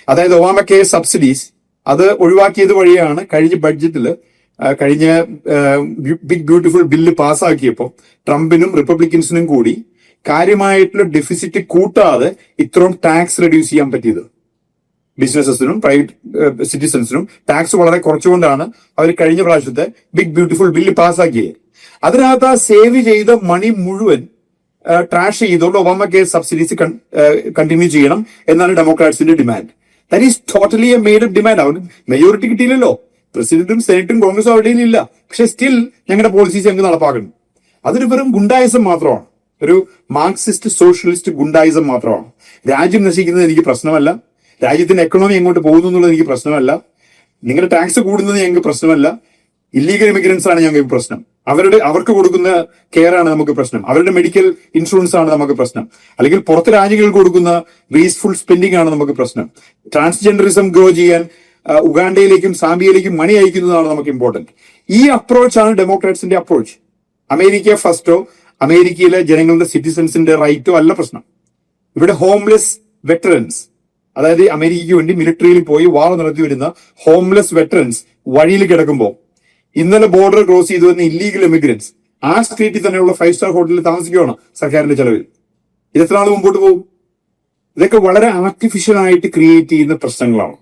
അതായത് Obama care subsidies അത് ഒഴിവാക്കിയത് വഴിയാണ് കഴിഞ്ഞ ബഡ്ജറ്റിൽ കഴിഞ്ഞ ബിഗ് ബ്യൂട്ടിഫുൾ ബില്ല് പാസ്സാക്കിയപ്പോൾ ട്രംപിനും റിപ്പബ്ലിക്കൻസിനും കൂടി കാര്യമായിട്ടുള്ള ഡെഫിസിറ്റ് കൂട്ടാതെ ഇത്രയും ടാക്സ് റെഡ്യൂസ് ചെയ്യാൻ പറ്റിയത്. ബിസിനസസിനും പ്രൈവറ്റ് സിറ്റിസൺസിനും ടാക്സ് വളരെ കുറച്ചുകൊണ്ടാണ് അവർ കഴിഞ്ഞ പ്രാവശ്യത്തെ ബിഗ് ബ്യൂട്ടിഫുൾ ബില്ല് പാസ്സാക്കിയത്. അതിനകത്ത് ആ സേവ് ചെയ്ത മണി മുഴുവൻ ട്രാഷ് ചെയ്തുകൊണ്ട് ഒബാമ കെയർ സബ്സിഡീസ് കണ്ടിന്യൂ ചെയ്യണം എന്നാണ് ഡെമോക്രാറ്റ്സിന്റെ demand. That is totally a made up demand. അവർ മെജോറിറ്റി കിട്ടിയില്ലല്ലോ, പ്രസിഡന്റും സെനറ്റും കോൺഗ്രസും അവിടെയും ഇല്ല. പക്ഷെ സ്റ്റിൽ ഞങ്ങളുടെ പോളിസീസ് ഞങ്ങൾക്ക് നടപ്പാക്കണം. അതൊരു വെറും ഗുണ്ടായിസം മാത്രമാണ്, ഒരു മാർക്സിസ്റ്റ് സോഷ്യലിസ്റ്റ് ഗുണ്ടായിസം മാത്രമാണ്. രാജ്യം നശിക്കുന്നത് എനിക്ക് പ്രശ്നമല്ല, രാജ്യത്തിന്റെ എക്കണോമി എങ്ങോട്ട് പോകുന്നു എന്നുള്ളത് എനിക്ക് പ്രശ്നമല്ല, നിങ്ങളുടെ ടാക്സ് കൂടുന്നത് ഞങ്ങൾക്ക് പ്രശ്നമല്ല, ഇല്ലീഗൽ ഇമിഗ്രൻസ് ആണ് ഞങ്ങൾക്ക് പ്രശ്നം, അവർക്ക് കൊടുക്കുന്ന കെയർ ആണ് നമുക്ക് പ്രശ്നം, അവരുടെ മെഡിക്കൽ ഇൻഷുറൻസ് ആണ് നമുക്ക് പ്രശ്നം, അല്ലെങ്കിൽ പുറത്ത് രാജ്യങ്ങൾക്ക് കൊടുക്കുന്ന വേസ്റ്റ്ഫുൾ സ്പെൻഡിംഗ് ആണ് നമുക്ക് പ്രശ്നം, ട്രാൻസ്ജെൻഡറിസം ഗ്രോ ചെയ്യാൻ ഉഗാണ്ടയിലേക്കും സാംബിയയിലേക്കും മണി അയക്കുന്നതാണ് നമുക്ക് ഇമ്പോർട്ടന്റ്. ഈ അപ്രോച്ചാണ് ഡെമോക്രാറ്റ്സിന്റെ അപ്രോച്ച്. അമേരിക്ക ഫസ്റ്റോ അമേരിക്കയിലെ ജനങ്ങളുടെ സിറ്റിസൺസിന്റെ റൈറ്റോ അല്ല പ്രശ്നം. ഇവിടെ ഹോംലെസ് വെറ്ററൻസ്, അതായത് അമേരിക്കയ്ക്ക് വേണ്ടി മിലിറ്ററിയിൽ പോയി വാർ നടത്തി വരുന്ന ഹോംലെസ് വെറ്ററൻസ് വഴിയിൽ കിടക്കുമ്പോൾ ഇന്നലെ ബോർഡർ ക്രോസ് ചെയ്തു വന്ന ഇല്ലീഗൽ ഇമിഗ്രൻസ് ആ സ്ട്രീറ്റിൽ തന്നെയുള്ള 5 സ്റ്റാർ ഹോട്ടലിൽ താമസിക്കുകയാണ് സർക്കാരിന്റെ ചെലവിൽ. ഇത് എത്ര നാൾ മുമ്പോട്ട് പോകും? ഇതൊക്കെ വളരെ ആർട്ടിഫിഷ്യൽ ആയിട്ട് ക്രിയേറ്റ് ചെയ്യുന്ന പ്രശ്നങ്ങളാണ്.